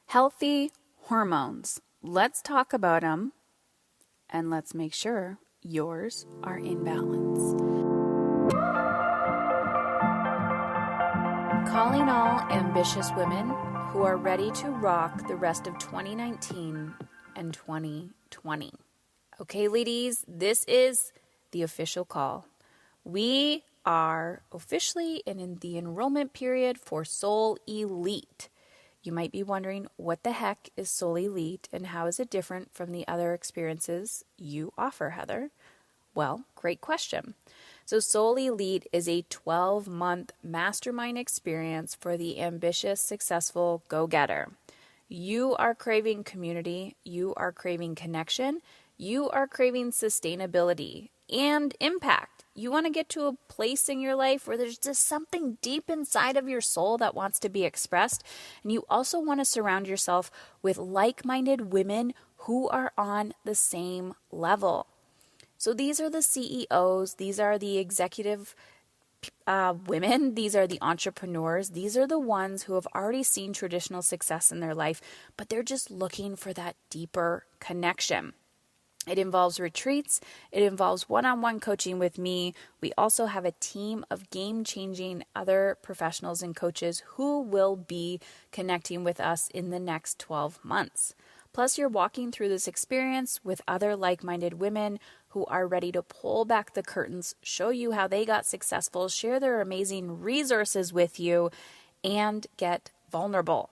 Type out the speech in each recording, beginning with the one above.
Healthy hormones. Let's talk about them, and let's make sure yours are in balance. Calling all ambitious women who are ready to rock the rest of 2019 and 2020. Okay, ladies, this is the official call. We are officially in the enrollment period for Soul Elite. You might be wondering, what the heck is Soul Elite and how is it different from the other experiences you offer, Heather? Well, great question. So Soul Elite is a 12-month mastermind experience for the ambitious, successful go-getter. You are craving community, you are craving connection, you are craving sustainability and impact. You want to get to a place in your life where there's just something deep inside of your soul that wants to be expressed. And you also want to surround yourself with like-minded women who are on the same level. So these are the CEOs, these are the executive women, these are the entrepreneurs, these are the ones who have already seen traditional success in their life, but they're just looking for that deeper connection. It involves retreats. It involves one-on-one coaching with me. We also have a team of game-changing other professionals and coaches who will be connecting with us in the next 12 months. Plus, you're walking through this experience with other like-minded women who are ready to pull back the curtains, show you how they got successful, share their amazing resources with you, and get vulnerable.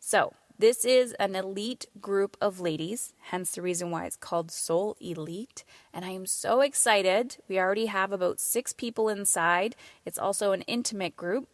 So, this is an elite group of ladies, hence the reason why it's called Soul Elite. And I am so excited. We already have about 6 people inside. It's also an intimate group.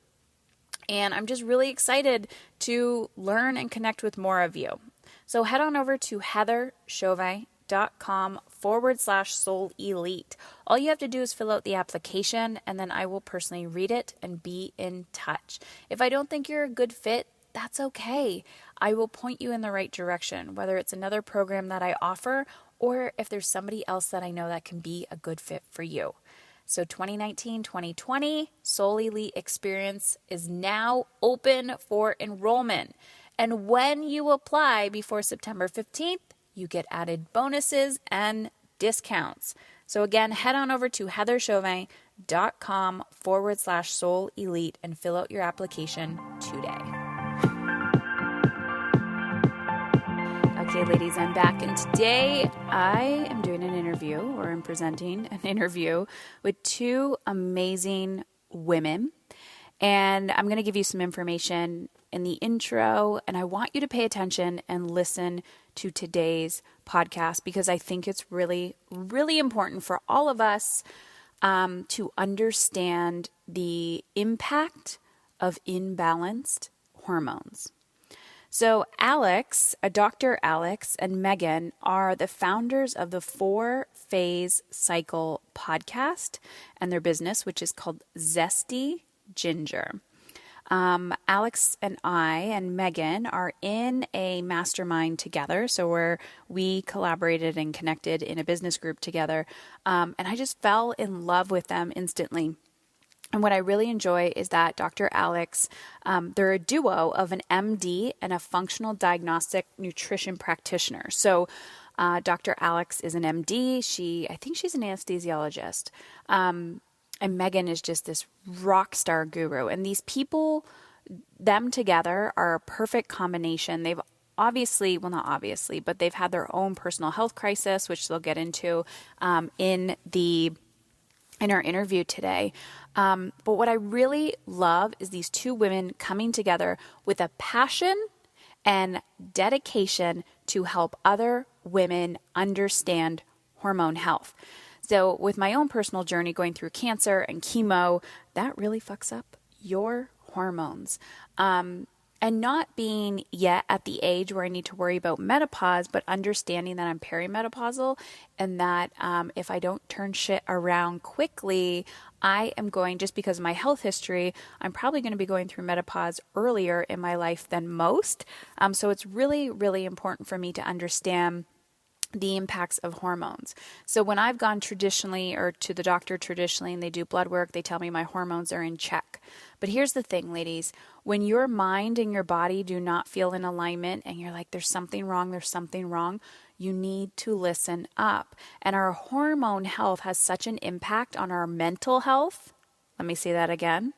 And I'm just really excited to learn and connect with more of you. So head on over to heatherchauvin.com/Soul Elite. All you have to do is fill out the application, and then I will personally read it and be in touch. If I don't think you're a good fit, that's okay. I will point you in the right direction, whether it's another program that I offer or if there's somebody else that I know that can be a good fit for you. So 2019-2020 Soul Elite Experience is now open for enrollment. And when you apply before September 15th, you get added bonuses and discounts. So again, head on over to heatherchauvin.com/Soul Elite and fill out your application today. Okay, ladies, I'm back, and today I am doing an interview, or I'm presenting an interview with 2 amazing women, and I'm going to give you some information in the intro, and I want you to pay attention and listen to today's podcast because I think it's really, really important for all of us to understand the impact of imbalanced hormones. So Dr. Alex and Megan are the founders of the 4-Phase Cycle podcast and their business, which is called Zesty Ginger. Alex and I and Megan are in a mastermind together. So we collaborated and connected in a business group together. And I just fell in love with them instantly. And what I really enjoy is that Dr. Alex, they're a duo of an MD and a functional diagnostic nutrition practitioner. So Dr. Alex is an MD. I think she's an anesthesiologist. And Megan is just this rock star guru. And these people, them together are a perfect combination. They've not obviously, but they've had their own personal health crisis, which they'll get into in our interview today. But what I really love is these 2 women coming together with a passion and dedication to help other women understand hormone health. So with my own personal journey going through cancer and chemo, that really fucks up your hormones. And not being yet at the age where I need to worry about menopause, but understanding that I'm perimenopausal and that if I don't turn shit around quickly, I am going, just because of my health history, I'm probably going to be going through menopause earlier in my life than most. So it's really, really important for me to understand the impacts of hormones. So when I've gone traditionally or to the doctor traditionally and they do blood work, they tell me my hormones are in check. But here's the thing, ladies, when your mind and your body do not feel in alignment and you're like, there's something wrong, you need to listen up. And our hormone health has such an impact on our mental health. Let me say that again.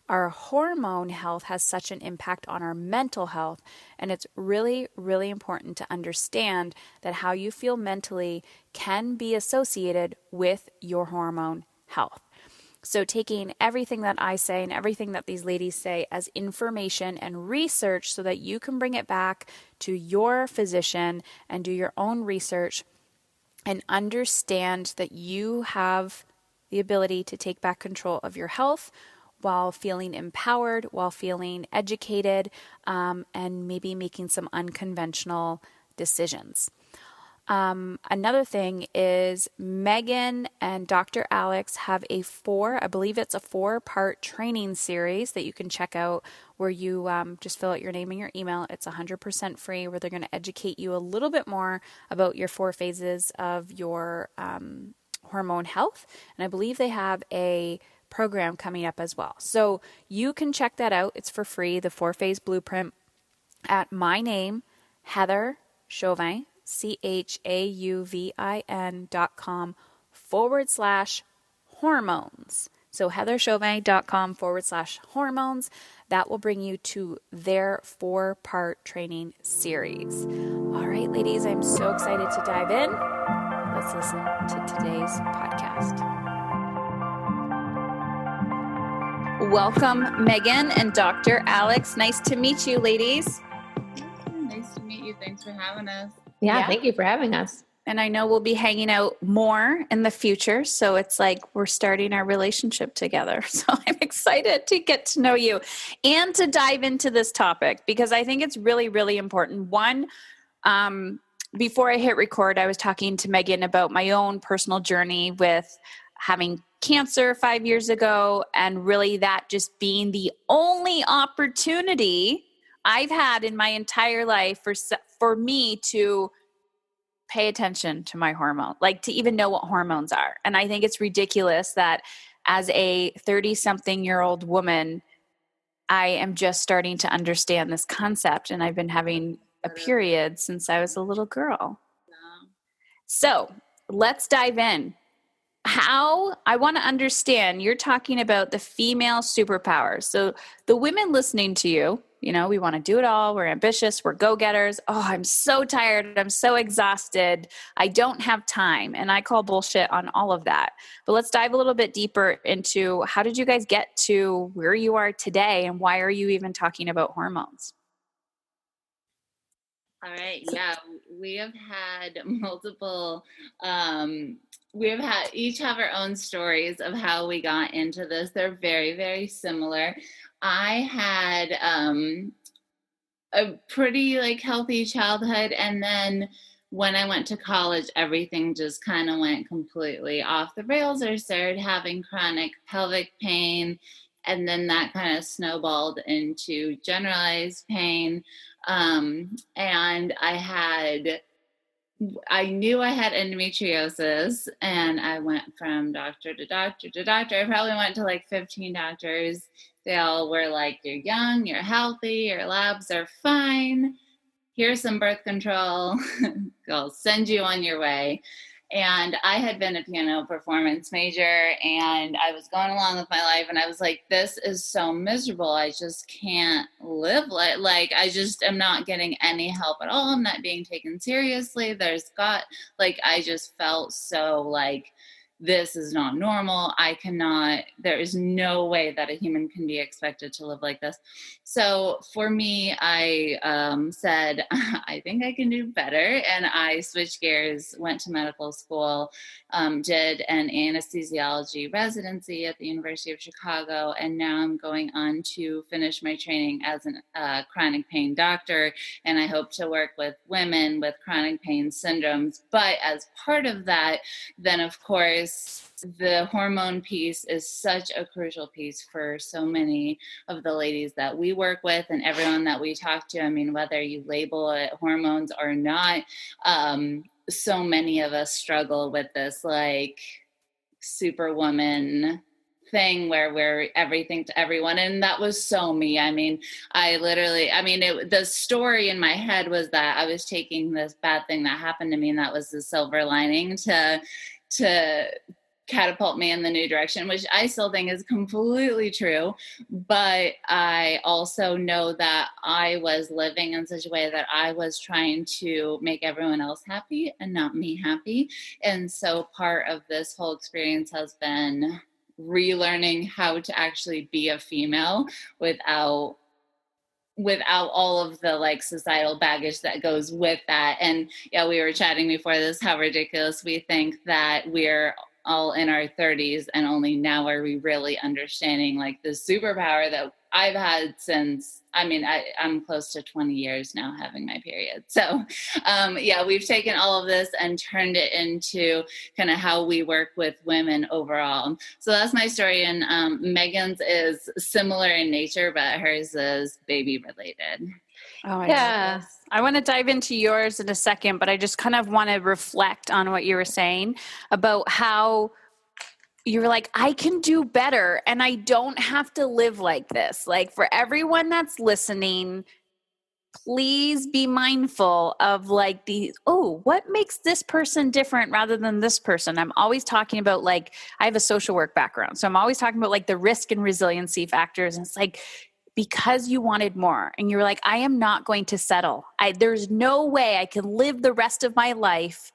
Our hormone health has such an impact on our mental health, and it's really, really important to understand that how you feel mentally can be associated with your hormone health. So taking everything that I say and everything that these ladies say as information and research so that you can bring it back to your physician and do your own research and understand that you have the ability to take back control of your health while feeling empowered, while feeling educated, and maybe making some unconventional decisions. Another thing is Megan and Dr. Alex have I believe it's a 4-part training series that you can check out where you just fill out your name and your email. It's 100% free, where they're going to educate you a little bit more about your 4 phases of your hormone health. And I believe they have a program coming up as well. So you can check that out. It's for free, the 4-phase blueprint, at my name, Heather Chauvin, CHAUVIN.com/hormones. So heatherchauvin.com/hormones. That will bring you to their 4-part training series. All right, ladies, I'm so excited to dive in. Let's listen to today's podcast. Welcome, Megan and Dr. Alex. Nice to meet you, ladies. Nice to meet you. Thanks for having us. Yeah, thank you for having us. And I know we'll be hanging out more in the future. So it's like we're starting our relationship together. So I'm excited to get to know you and to dive into this topic because I think it's really, really important. One, before I hit record, I was talking to Megan about my own personal journey with having cancer 5 years ago, and really that just being the only opportunity I've had in my entire life for me to pay attention to my hormone, like to even know what hormones are. And I think it's ridiculous that as a 30-something-year-old woman, I am just starting to understand this concept, and I've been having a period since I was a little girl. So let's dive in. I want to understand, you're talking about the female superpowers. So the women listening to you, we want to do it all. We're ambitious. We're go-getters. Oh, I'm so tired. I'm so exhausted. I don't have time. And I call bullshit on all of that. But let's dive a little bit deeper into how did you guys get to where you are today, and why are you even talking about hormones? All right. Yeah, we have had multiple, each have our own stories of how we got into this. They're very, very similar. I had a pretty healthy childhood, and then when I went to college, everything just kind of went completely off the rails. I started having chronic pelvic pain, and then that kind of snowballed into generalized pain. And I knew I had endometriosis, and I went from doctor to doctor to doctor. I probably went to 15 doctors. They all were like, you're young, you're healthy, your labs are fine. Here's some birth control. I'll send you on your way. And I had been a piano performance major, and I was going along with my life, and I was like, this is so miserable. I just can't live I just am not getting any help at all. I'm not being taken seriously. I just felt so this is not normal. There is no way that a human can be expected to live like this. So for me, I said, I think I can do better. And I switched gears, went to medical school, did an anesthesiology residency at the University of Chicago. And now I'm going on to finish my training as a chronic pain doctor. And I hope to work with women with chronic pain syndromes. But as part of that, then of course, course, the hormone piece is such a crucial piece for so many of the ladies that we work with and everyone that we talk to. I mean, whether you label it hormones or not, so many of us struggle with this like superwoman thing where we're everything to everyone. And that was so me. I mean, the story in my head was that I was taking this bad thing that happened to me, and that was the silver lining to catapult me in the new direction, which I still think is completely true. But I also know that I was living in such a way that I was trying to make everyone else happy and not me happy. And so part of this whole experience has been relearning how to actually be a female without all of the like societal baggage that goes with that. And yeah, we were chatting before this, how ridiculous we think that we're all in our 30s and only now are we really understanding like the superpower that I've had since, I'm close to 20 years now having my period. So yeah, we've taken all of this and turned it into kind of how we work with women overall. So that's my story. And Megan's is similar in nature, but hers is baby related. Oh, Yeah. I want to dive into yours in a second, but I just kind of want to reflect on what you were saying about how you were like, I can do better and I don't have to live like this. Like for everyone that's listening, please be mindful of like what makes this person different rather than this person? I'm always talking about like, I have a social work background. So I'm always talking about like the risk and resiliency factors. And it's like, because you wanted more and you're like, I am not going to settle. There's no way I can live the rest of my life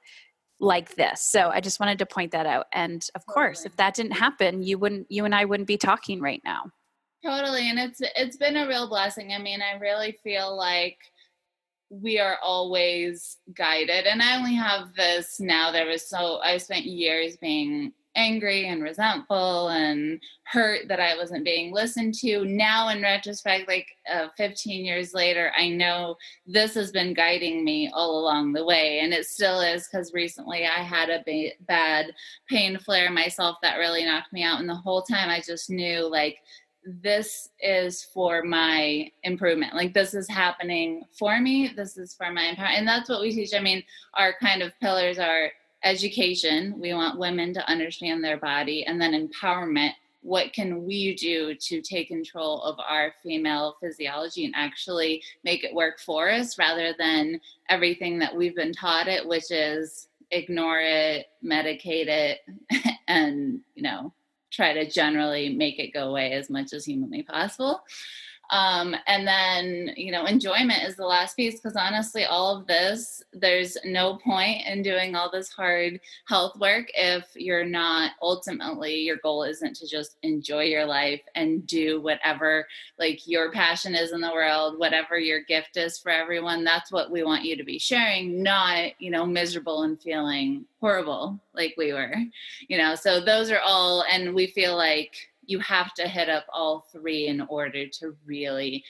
like this. So I just wanted to point that out. And of course, if that didn't happen, you and I wouldn't be talking right now. Totally. And it's been a real blessing. I mean, I really feel like we are always guided. And I only have this now. I spent years being angry and resentful and hurt that I wasn't being listened to. Now in retrospect, like 15 years later, I know this has been guiding me all along the way. And it still is, because recently I had a bad pain flare myself that really knocked me out. And the whole time I just knew like, this is for my improvement. Like this is happening for me. This is for my empowerment. And that's what we teach. I mean, our kind of pillars are education. We want women to understand their body, and then empowerment. What can we do to take control of our female physiology and actually make it work for us, rather than everything that we've been taught it, which is ignore it, medicate it, and, try to generally make it go away as much as humanly possible. And then, enjoyment is the last piece, because honestly, all of this, there's no point in doing all this hard health work if you're not, ultimately, your goal isn't to just enjoy your life and do whatever like your passion is in the world, whatever your gift is for everyone. That's what we want you to be sharing, not, miserable and feeling horrible like we were, so those are all, and we feel like you have to hit up all three in order to really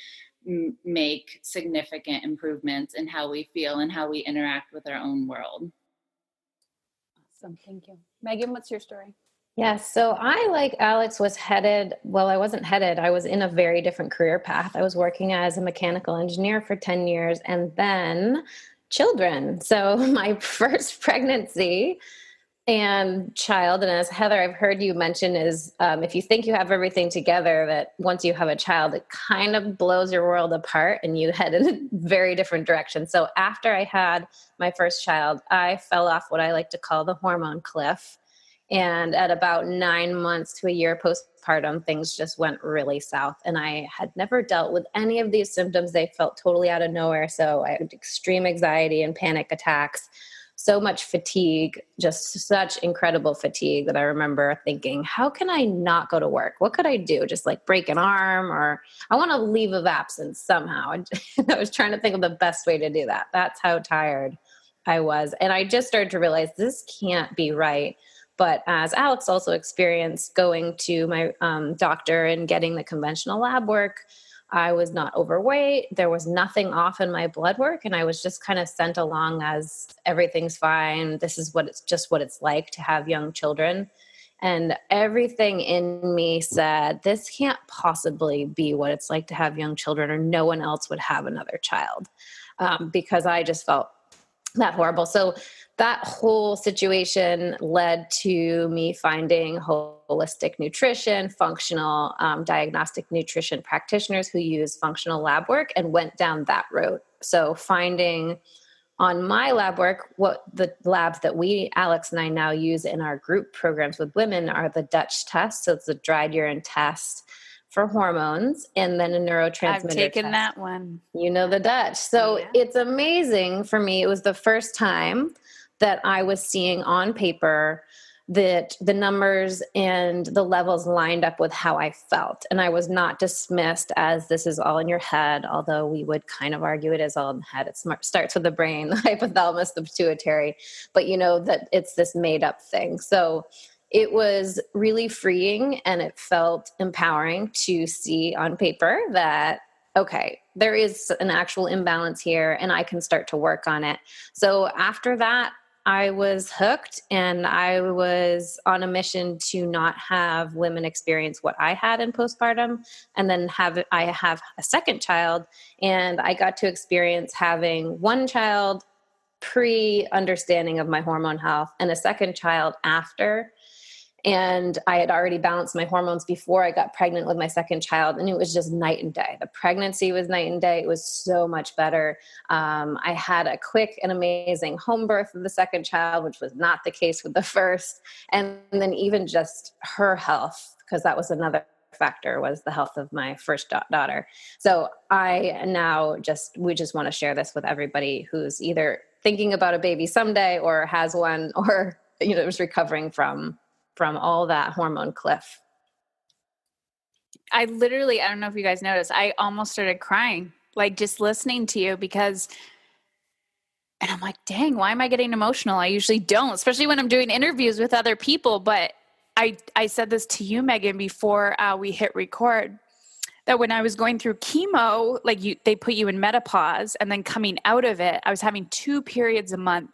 make significant improvements in how we feel and how we interact with our own world. Awesome. Thank you. Megan, what's your story? Yes. So I, like Alex, was headed, well, I wasn't headed. I was in a very different career path. I was working as a mechanical engineer for 10 years and then children. So my first pregnancy and child, and as Heather, I've heard you mention, is if you think you have everything together, that once you have a child, it kind of blows your world apart and you head in a very different direction. So after I had my first child, I fell off what I like to call the hormone cliff. And at about 9 months to a year postpartum, things just went really south. And I had never dealt with any of these symptoms. They felt totally out of nowhere. So I had extreme anxiety and panic attacks. So much fatigue, just such incredible fatigue that I remember thinking, how can I not go to work? What could I do? Just like break an arm, or I want to leave of absence somehow. And I was trying to think of the best way to do that. That's how tired I was. And I just started to realize this can't be right. But as Alex also experienced, going to my doctor and getting the conventional lab work, I was not overweight. There was nothing off in my blood work. And I was just kind of sent along as everything's fine. This is what it's like to have young children. And everything in me said, this can't possibly be what it's like to have young children, or no one else would have another child, because I just felt that horrible. So that whole situation led to me finding holistic nutrition, functional diagnostic nutrition practitioners who use functional lab work, and went down that road. So finding on my lab work, what the labs that Alex and I now use in our group programs with women are the Dutch test. So it's a dried urine test for hormones, and then a neurotransmitter I've taken test. that one. You know the Dutch. So It's amazing for me. It was the first time that I was seeing on paper that the numbers and the levels lined up with how I felt. And I was not dismissed as this is all in your head, although we would kind of argue it is all in the head. It starts with the brain, the hypothalamus, the pituitary, but you know that it's this made up thing. So it was really freeing, and it felt empowering to see on paper that, okay, there is an actual imbalance here and I can start to work on it. So after that, I was hooked, and I was on a mission to not have women experience what I had in postpartum. And then I have a second child, and I got to experience having one child pre-understanding of my hormone health and a second child after. And I had already balanced my hormones before I got pregnant with my second child. And it was just night and day. The pregnancy was night and day. It was so much better. I had a quick and amazing home birth of the second child, which was not the case with the first. And then even just her health, because that was another factor, was the health of my first daughter. So we just want to share this with everybody who's either thinking about a baby someday or has one, or, is recovering from all that hormone cliff. I don't know if you guys noticed, I almost started crying, like just listening to you, and I'm like, dang, why am I getting emotional? I usually don't, especially when I'm doing interviews with other people. But I said this to you, Megan, before we hit record, that when I was going through chemo, they put you in menopause, and then coming out of it, I was having 2 periods a month.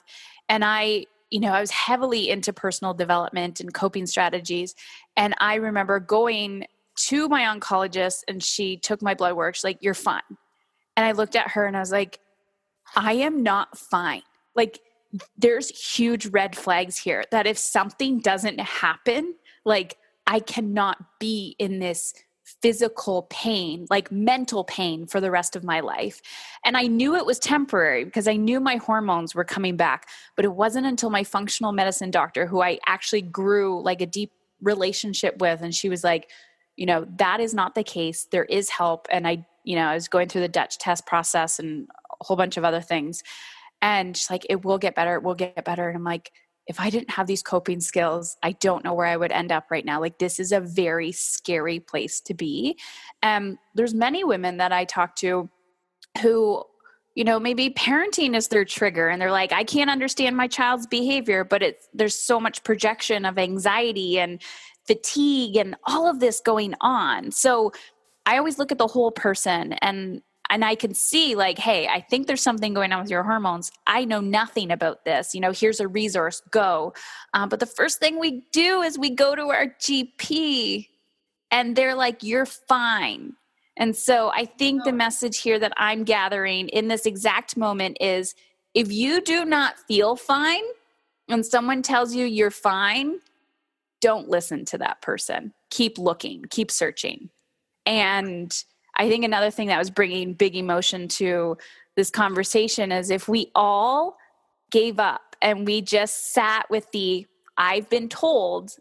And I was heavily into personal development and coping strategies. And I remember going to my oncologist, and she took my blood work. She's like, you're fine. And I looked at her and I was like, I am not fine. Like, there's huge red flags here that if something doesn't happen, I cannot be in this physical pain, like mental pain, for the rest of my life. And I knew it was temporary because I knew my hormones were coming back, but it wasn't until my functional medicine doctor, who I actually grew like a deep relationship with, and she was like, that is not the case. There is help. And I was going through the Dutch test process and a whole bunch of other things. And she's like, it will get better. It will get better. And I'm like, if I didn't have these coping skills, I don't know where I would end up right now. Like, this is a very scary place to be. There's many women that I talk to who, maybe parenting is their trigger, and they're like, I can't understand my child's behavior, but there's so much projection of anxiety and fatigue and all of this going on. So I always look at the whole person, and I can see like, hey, I think there's something going on with your hormones. I know nothing about this. Here's a resource, go. But the first thing we do is we go to our GP, and they're like, you're fine. And so I think the message here that I'm gathering in this exact moment is, if you do not feel fine and someone tells you you're fine, don't listen to that person. Keep looking, keep searching. And I think another thing that was bringing big emotion to this conversation is, if we all gave up and we just sat with I've been told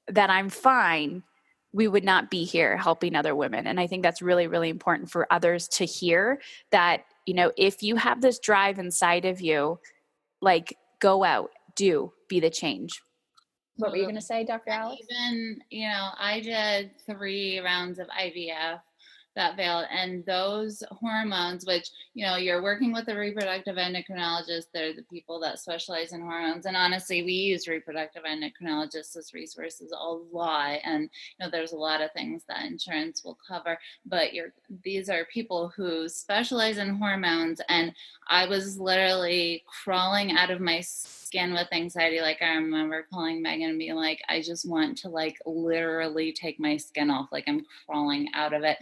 that I'm fine, we would not be here helping other women. And I think that's really, really important for others to hear, that, if you have this drive inside of you, go out, be the change. What were you going to say, Dr. Alex? Even, I did 3 rounds of IVF that veil. And those hormones, which, you know, you're working with a reproductive endocrinologist, they're the people that specialize in hormones. And honestly, we use reproductive endocrinologists as resources a lot. And, you know, there's a lot of things that insurance will cover, but these are people who specialize in hormones. And I was literally crawling out of my skin with anxiety. Like, I remember calling Megan and being like, I just want to like literally take my skin off. Like, I'm crawling out of it.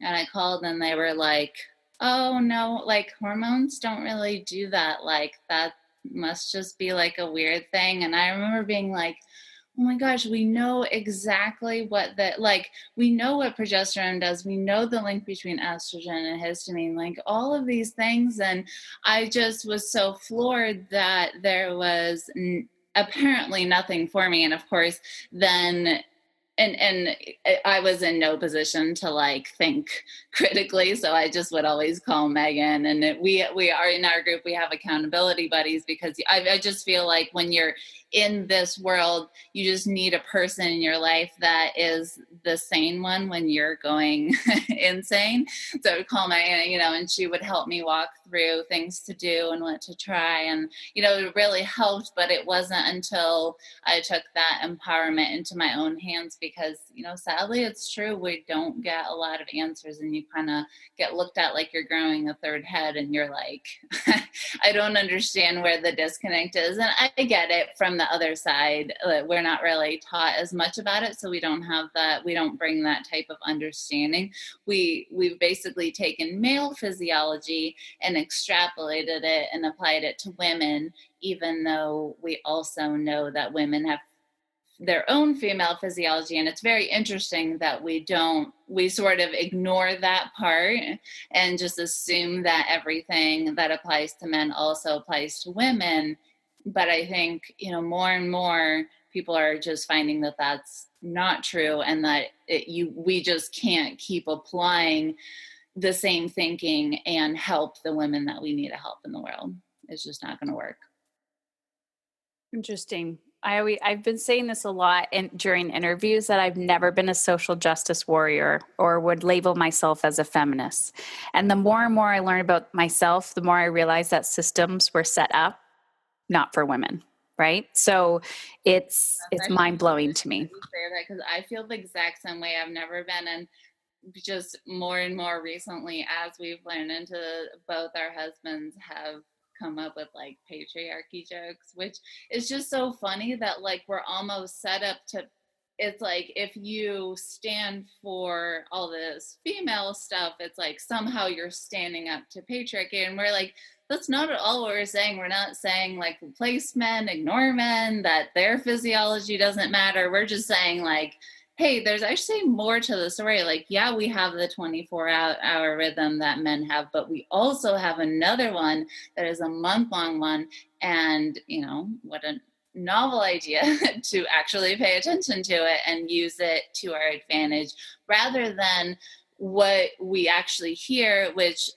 And I called and they were like, oh no, like hormones don't really do that. Like, that must just be like a weird thing. And I remember being like, oh my gosh, we know exactly we know what progesterone does. We know the link between estrogen and histamine, like all of these things. And I just was so floored that there was apparently nothing for me. And of course, then and I was in no position to like think critically, so I just would always call Megan. And we are in our group, we have accountability buddies, because I just feel like when you're in this world, you just need a person in your life that is the sane one when you're going insane. So I would call Megan, you know, and she would help me walk through things to do and what to try. And, you know, it really helped, but it wasn't until I took that empowerment into my own hands, because, you know, sadly, it's true. We don't get a lot of answers, and you kind of get looked at like you're growing a third head, and you're like, I don't understand where the disconnect is. And I get it from the other side. We're not really taught as much about it, so we don't have that. We don't bring that type of understanding. We've basically taken male physiology and extrapolated it and applied it to women, even though we also know that women have their own female physiology. And it's very interesting that we sort of ignore that part and just assume that everything that applies to men also applies to women. But I think, you know, more and more people are just finding that that's not true, and that we just can't keep applying the same thinking and help the women that we need to help in the world. It's just not going to work. Interesting. I've been saying this a lot during interviews, that I've never been a social justice warrior or would label myself as a feminist. And the more and more I learn about myself, the more I realize that systems were set up not for women, right? So it's mind-blowing to me. Because I feel the exact same way. I've never been, and just more and more recently, as we've learned into, both our husbands have come up with like patriarchy jokes, which is just so funny that like we're almost set up to, it's like if you stand for all this female stuff, it's like somehow you're standing up to patriarchy. And we're like, that's not at all what we're saying. We're not saying like replace men, ignore men, that their physiology doesn't matter. We're just saying like, hey, there's actually more to the story. Like, yeah, we have the 24-hour rhythm that men have, but we also have another one that is a month-long one. And, you know, what a novel idea to actually pay attention to it and use it to our advantage, rather than what we actually hear, which,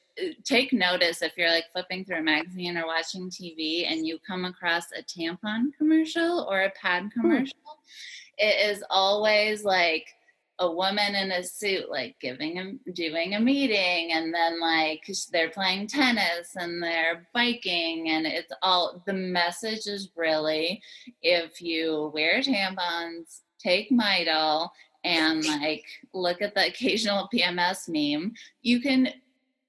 take notice if you're like flipping through a magazine or watching TV and you come across a tampon commercial or a pad commercial. It is always like a woman in a suit, like doing a meeting, and then like they're playing tennis and they're biking, and it's all, the message is really, if you wear tampons, take Midol, and like look at the occasional PMS meme, you can,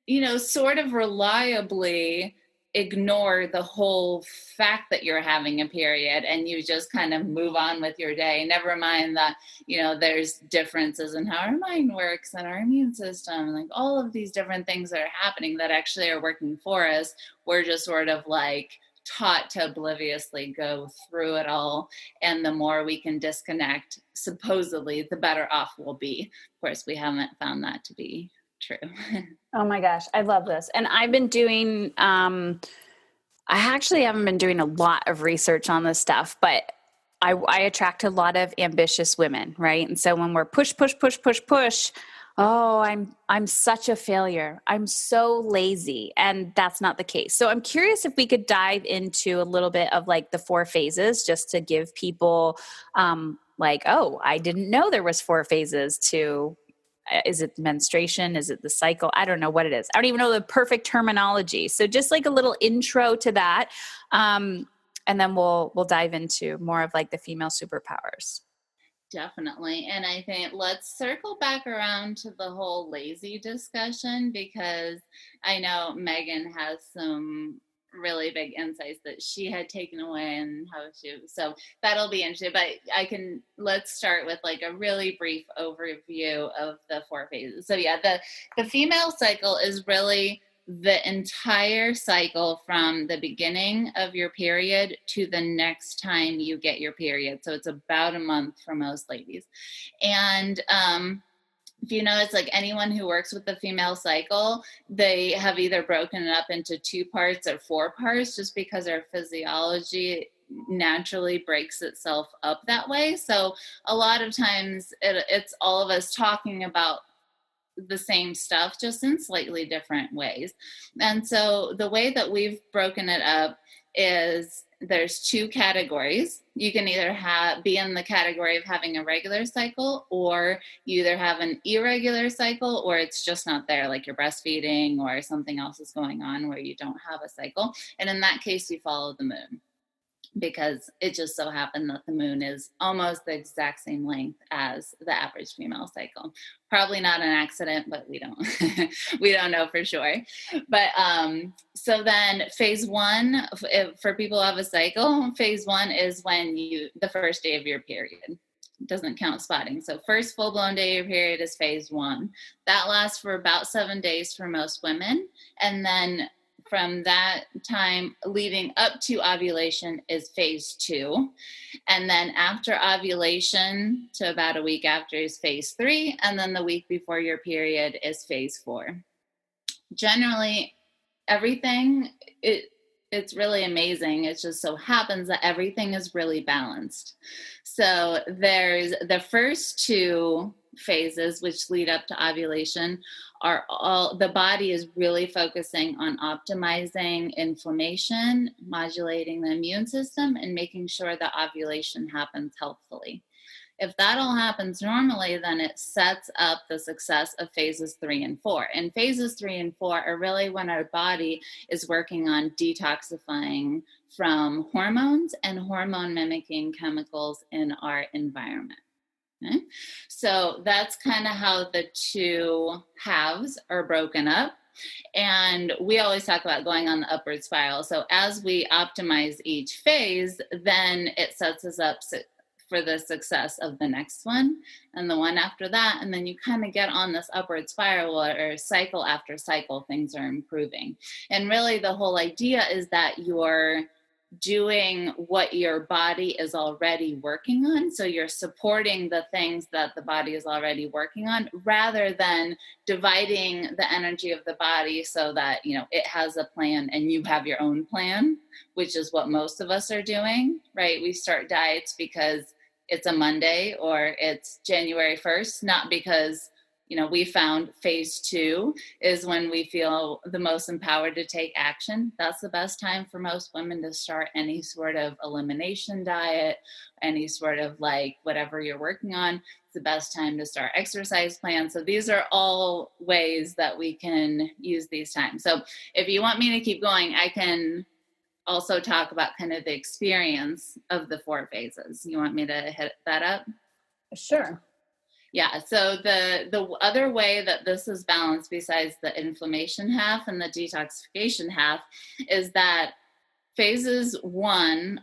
you know, sort of reliably ignore the whole fact that you're having a period, and you just kind of move on with your day. Never mind that, you know, there's differences in how our mind works and our immune system, like all of these different things that are happening that actually are working for us. We're just sort of like taught to obliviously go through it all. And the more we can disconnect, supposedly, the better off we'll be. Of course, we haven't found that to be true. Oh my gosh, I love this. And I've been doing, I actually haven't been doing a lot of research on this stuff, but I attract a lot of ambitious women, right? And so when we're push, oh, I'm such a failure. I'm so lazy. And that's not the case. So I'm curious if we could dive into a little bit of like the 4 phases, just to give people like, oh, I didn't know there was 4 phases to Is it menstruation? Is it the cycle? I don't know what it is. I don't even know the perfect terminology. So just like a little intro to that. And then we'll dive into more of like the female superpowers. Definitely. And I think let's circle back around to the whole lazy discussion, because I know Megan has some really big insights that she had taken away and how to, so that'll be interesting. But let's start with like a really brief overview of the 4 phases. So yeah, the female cycle is really the entire cycle from the beginning of your period to the next time you get your period. So it's about a month for most ladies. And if you notice, like anyone who works with the female cycle, they have either broken it up into 2 parts or 4 parts, just because our physiology naturally breaks itself up that way. So a lot of times it's all of us talking about the same stuff, just in slightly different ways. And so the way that we've broken it up is there's 2 categories. You can either be in the category of having a regular cycle, or you either have an irregular cycle, or it's just not there, like you're breastfeeding or something else is going on where you don't have a cycle. And in that case, you follow the moon, because it just so happened that the moon is almost the exact same length as the average female cycle. Probably not an accident, but we don't we don't know for sure. But so then phase 1, for people who have a cycle, phase 1 is when the first day of your period. It doesn't count spotting. So first full-blown day of your period is phase 1. That lasts for about 7 days for most women. And then from that time leading up to ovulation is phase 2. And then after ovulation to about a week after is phase 3. And then the week before your period is phase 4. Generally, everything, it's really amazing. It just so happens that everything is really balanced. So there's the first 2 phases, which lead up to ovulation, are all, the body is really focusing on optimizing inflammation, modulating the immune system, and making sure that ovulation happens healthfully. If that all happens normally, then it sets up the success of phases 3 and 4. And phases 3 and 4 are really when our body is working on detoxifying from hormones and hormone mimicking chemicals in our environment. Okay? So that's kind of how the 2 halves are broken up. And we always talk about going on the upward spiral. So as we optimize each phase, then it sets us up for the success of the next one and the one after that. And then you kind of get on this upward spiral, or cycle after cycle, things are improving. And really the whole idea is that you're doing what your body is already working on. So you're supporting the things that the body is already working on, rather than dividing the energy of the body so that, it has a plan and you have your own plan, which is what most of us are doing, right? We start diets because it's a Monday or it's January 1st, not because we found phase 2 is when we feel the most empowered to take action. That's the best time for most women to start any sort of elimination diet, any sort of like whatever you're working on. It's the best time to start exercise plans. So these are all ways that we can use these times. So if you want me to keep going, I can also talk about kind of the experience of the 4 phases. You want me to hit that up? Sure. Yeah, so the other way that this is balanced, besides the inflammation half and the detoxification half, is that phase 1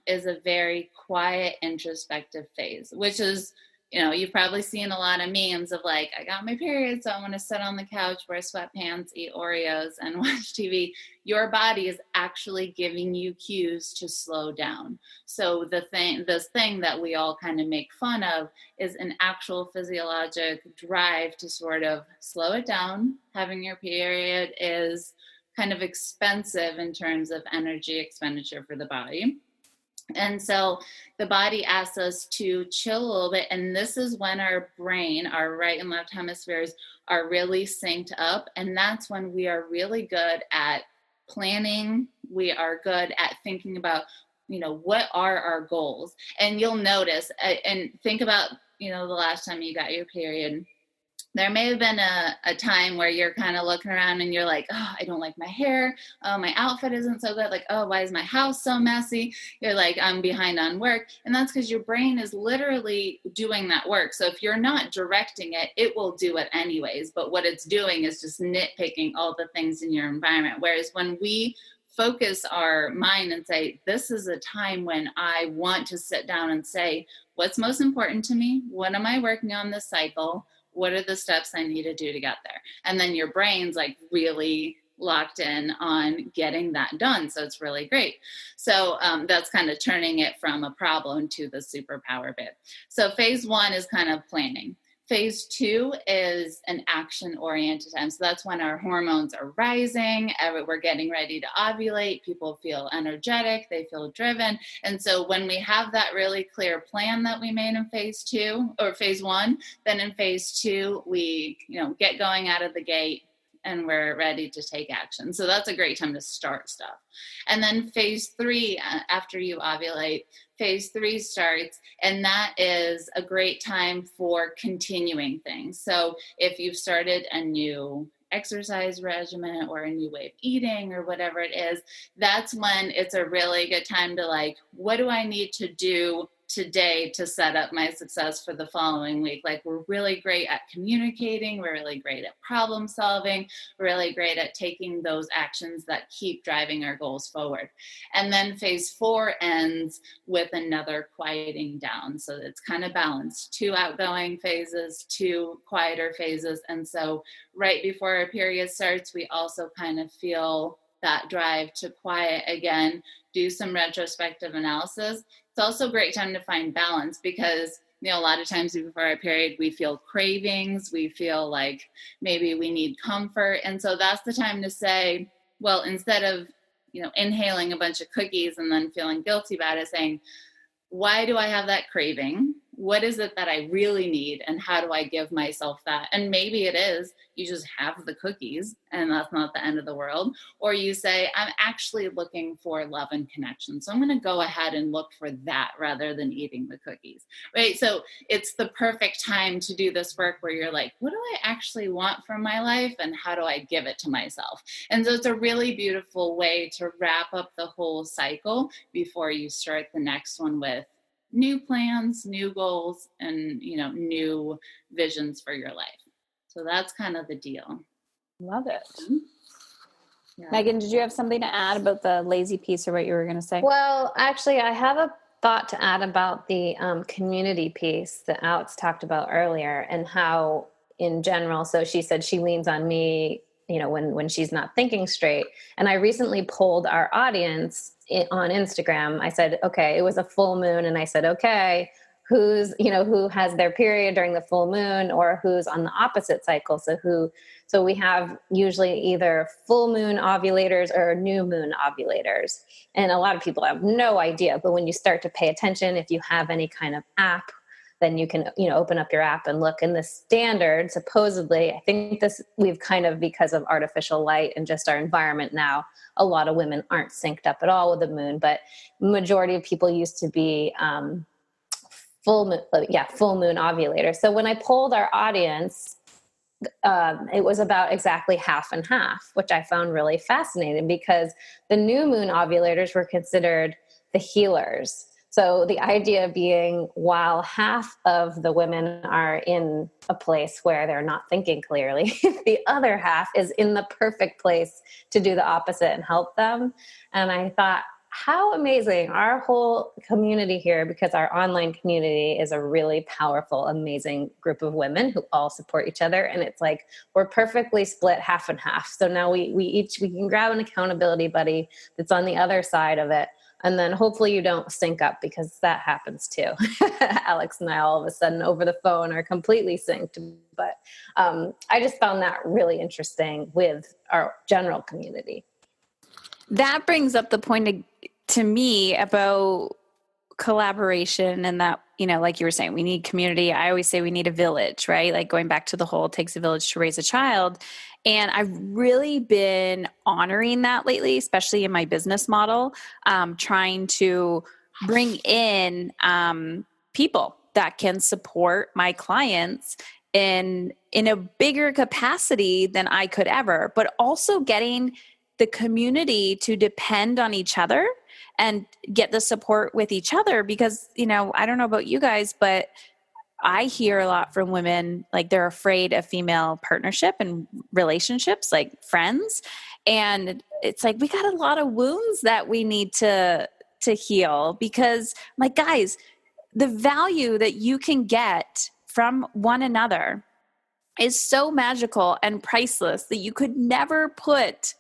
is a very quiet, introspective phase, which is, you've probably seen a lot of memes of like, I got my period, so I want to sit on the couch, wear sweatpants, eat Oreos, and watch TV. Your body is actually giving you cues to slow down. So this thing that we all kind of make fun of is an actual physiologic drive to sort of slow it down. Having your period is kind of expensive in terms of energy expenditure for the body. And so the body asks us to chill a little bit. And this is when our brain, our right and left hemispheres, are really synced up. And that's when we are really good at planning. We are good at thinking about, what are our goals? And you'll notice and think about the last time you got your period, there may have been a time where you're kind of looking around and you're like, oh, I don't like my hair. Oh, my outfit isn't so good. Like, oh, why is my house so messy? You're like, I'm behind on work. And that's because your brain is literally doing that work. So if you're not directing it, it will do it anyways. But what it's doing is just nitpicking all the things in your environment. Whereas when we focus our mind and say, this is a time when I want to sit down and say, what's most important to me? What am I working on this cycle? What are the steps I need to do to get there? And then your brain's like really locked in on getting that done. So it's really great. So that's kind of turning it from a problem to the superpower bit. So phase 1 is kind of planning. Phase 2 is an action-oriented time. So that's when our hormones are rising, we're getting ready to ovulate, people feel energetic, they feel driven. And so when we have that really clear plan that we made in phase 2 or phase 1, then in phase 2, we get going out of the gate and we're ready to take action. So that's a great time to start stuff. And then phase 3, after you ovulate, phase 3 starts, and that is a great time for continuing things. So if you've started a new exercise regimen or a new way of eating or whatever it is, that's when it's a really good time to like, what do I need to do today to set up my success for the following week? Like, we're really great at communicating, we're really great at problem solving, we're really great at taking those actions that keep driving our goals forward. And then phase 4 ends with another quieting down. So it's kind of balanced, 2 outgoing phases, 2 quieter phases. And so right before our period starts, we also kind of feel that drive to quiet again, do some retrospective analysis. It's also a great time to find balance because, a lot of times before our period, we feel cravings, we feel like maybe we need comfort. And so that's the time to say, well, instead of, inhaling a bunch of cookies and then feeling guilty about it, saying, why do I have that craving? What is it that I really need? And how do I give myself that? And maybe it is, you just have the cookies and that's not the end of the world. Or you say, I'm actually looking for love and connection. So I'm going to go ahead and look for that rather than eating the cookies, right? So it's the perfect time to do this work where you're like, what do I actually want from my life? And how do I give it to myself? And so it's a really beautiful way to wrap up the whole cycle before you start the next one with new plans, new goals, and, new visions for your life. So that's kind of the deal. Love it. Yeah. Megan, did you have something to add about the lazy piece or what you were going to say? Well, actually, I have a thought to add about the community piece that Alex talked about earlier and how in general, so she said she leans on me, when she's not thinking straight. And I recently polled our audience on Instagram. I said, okay, it was a full moon. And I said, okay, who has their period during the full moon or who's on the opposite cycle. So we have usually either full moon ovulators or new moon ovulators. And a lot of people have no idea, but when you start to pay attention, if you have any kind of app, then you can, open up your app and look. In the standard, supposedly, I think we've kind of, because of artificial light and just our environment now, a lot of women aren't synced up at all with the moon, but majority of people used to be full moon ovulators. So when I polled our audience, it was about exactly half and half, which I found really fascinating because the new moon ovulators were considered the healers. So the idea being, while half of the women are in a place where they're not thinking clearly, the other half is in the perfect place to do the opposite and help them. And I thought, how amazing, our whole community here, because our online community is a really powerful, amazing group of women who all support each other. And it's like, we're perfectly split half and half. So now we can grab an accountability buddy that's on the other side of it. And then hopefully you don't sync up, because that happens too. Alex and I all of a sudden over the phone are completely synced. But I just found that really interesting with our general community. That brings up the point to me about collaboration and that, like you were saying, we need community. I always say we need a village, right? Like going back to the whole, it takes a village to raise a child. And I've really been honoring that lately, especially in my business model, trying to bring in people that can support my clients in a bigger capacity than I could ever, but also getting the community to depend on each other and get the support with each other. Because, I don't know about you guys, but I hear a lot from women, like they're afraid of female partnership and relationships, like friends. And it's like, we got a lot of wounds that we need to heal, because like, guys, the value that you can get from one another is so magical and priceless that you could never put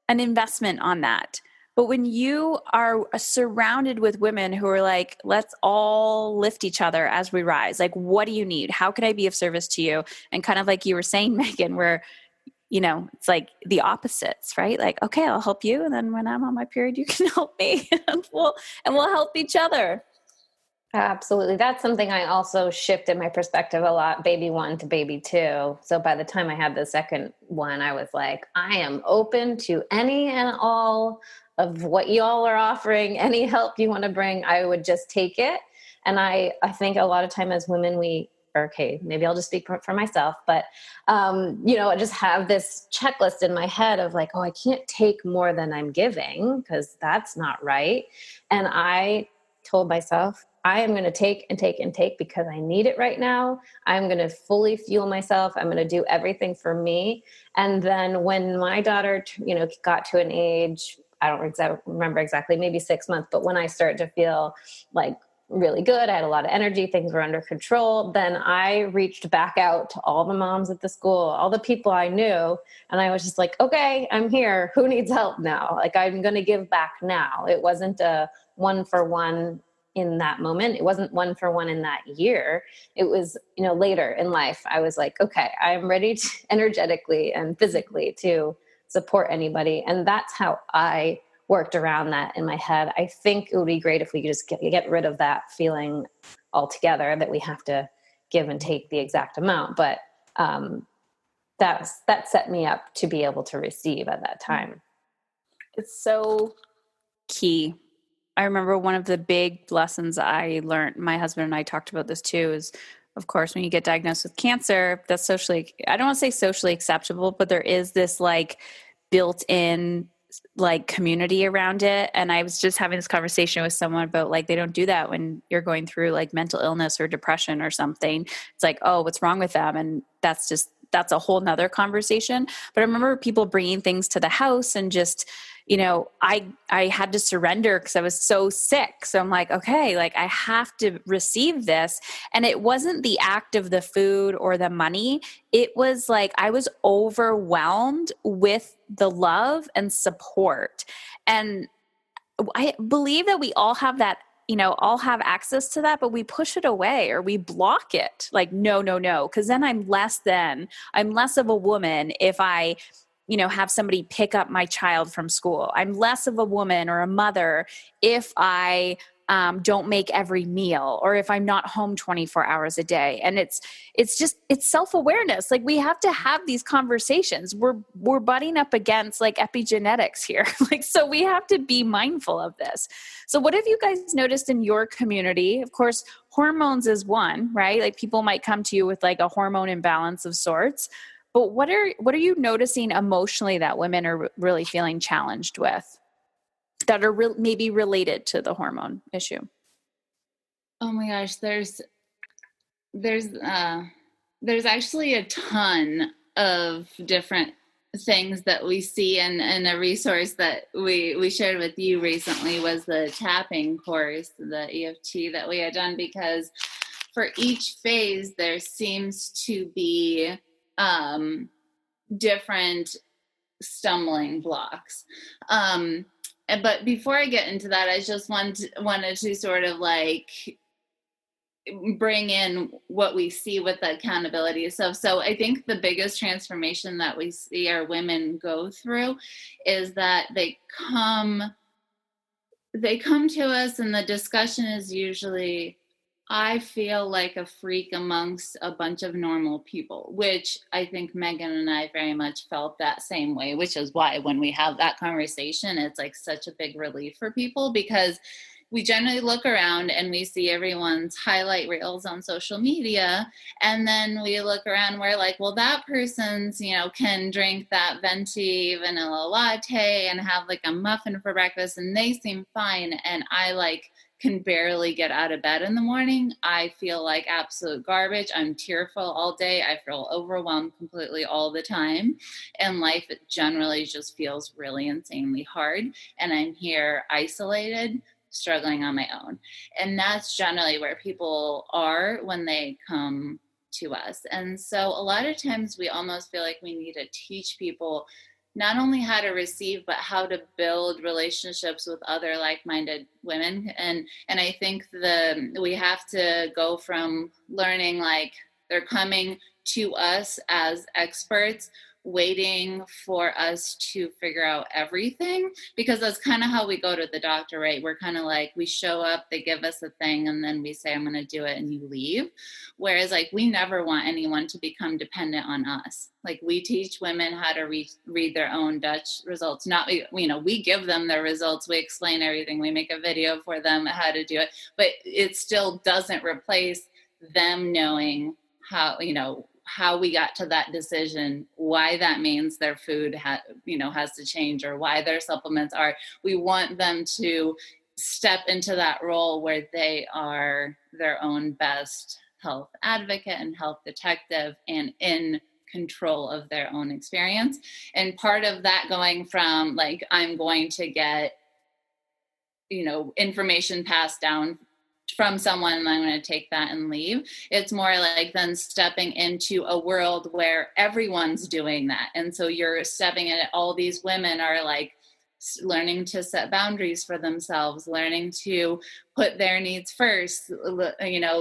an investment on that. But when you are surrounded with women who are like, let's all lift each other as we rise. Like, what do you need? How can I be of service to you? And kind of like you were saying, Megan, where, it's like the opposites, right? Like, okay, I'll help you. And then when I'm on my period, you can help me and we'll help each other. Absolutely. That's something I also shifted my perspective a lot, baby one to baby two. So by the time I had the second one, I was like, I am open to any and all of what you all are offering, any help you want to bring, I would just take it. And I think a lot of time as women, maybe I'll just speak for myself, but, I just have this checklist in my head of like, oh, I can't take more than I'm giving because that's not right. And I told myself, I am going to take and take and take because I need it right now. I'm going to fully fuel myself. I'm going to do everything for me. And then when my daughter, got to an age, I don't remember exactly, maybe 6 months, but when I started to feel like really good, I had a lot of energy, things were under control, then I reached back out to all the moms at the school, all the people I knew. And I was just like, okay, I'm here. Who needs help now? Like, I'm going to give back now. It wasn't a 1-for-1 in that moment. It wasn't 1-for-1 in that year. It was, later in life, I was like, okay, I'm ready to energetically and physically to support anybody. And that's how I worked around that in my head. I think it would be great if we could just get rid of that feeling altogether that we have to give and take the exact amount. But that set me up to be able to receive at that time. It's so key. I remember one of the big lessons I learned, my husband and I talked about this too, is of course, when you get diagnosed with cancer, that's I don't want to say socially acceptable, but there is this like built-in like community around it. And I was just having this conversation with someone about like, they don't do that when you're going through like mental illness or depression or something. It's like, oh, what's wrong with them? And that's a whole nother conversation. But I remember people bringing things to the house and just, I had to surrender because I was so sick. So I'm like, okay, like I have to receive this. And it wasn't the act of the food or the money. It was like, I was overwhelmed with the love and support. And I believe that we all have that, all have access to that, but we push it away or we block it. Like, no. Cause then I'm less of a woman if I, have somebody pick up my child from school. I'm less of a woman or a mother if I don't make every meal or if I'm not home 24 hours a day. And it's self-awareness. Like we have to have these conversations. We're butting up against like epigenetics here. Like, so we have to be mindful of this. So what have you guys noticed in your community? Of course, hormones is one, right? Like people might come to you with like a hormone imbalance of sorts. But what are you noticing emotionally that women are really feeling challenged with that are maybe related to the hormone issue? Oh my gosh, there's actually a ton of different things that we see, and a resource that we shared with you recently was the tapping course, the EFT that we had done, because for each phase there seems to be different stumbling blocks. But before I get into that, I just wanted to sort of like bring in what we see with the accountability stuff. So I think the biggest transformation that we see our women go through is that they come to us and the discussion is usually, I feel like a freak amongst a bunch of normal people, which I think Megan and I very much felt that same way, which is why when we have that conversation, it's like such a big relief for people because we generally look around and we see everyone's highlight reels on social media. And then we look around, we're like, well, that person's, can drink that venti vanilla latte and have like a muffin for breakfast and they seem fine. And I can barely get out of bed in the morning. I feel like absolute garbage. I'm tearful all day. I feel overwhelmed completely all the time. And life generally just feels really insanely hard. And I'm here isolated, struggling on my own. And that's generally where people are when they come to us. And so a lot of times we almost feel like we need to teach people not only how to receive, but how to build relationships with other like-minded women. And I think we have to go from learning like they're coming to us as experts, waiting for us to figure out everything, because that's kind of how we go to the doctor, right? We're kind of like, we show up, they give us a thing, and then we say, I'm going to do it, and you leave. Whereas like, we never want anyone to become dependent on us. Like, we teach women how to read their own Dutch results. Not, we give them their results, we explain everything, we make a video for them how to do it, but it still doesn't replace them knowing how we got to that decision, why that means their food has to change, or why their supplements are. We want them to step into that role where they are their own best health advocate and health detective and in control of their own experience. And part of that, going from like, I'm going to get, information passed down from someone and I'm going to take that and leave. It's more like then stepping into a world where everyone's doing that. And so you're stepping in, all these women are like learning to set boundaries for themselves, learning to put their needs first,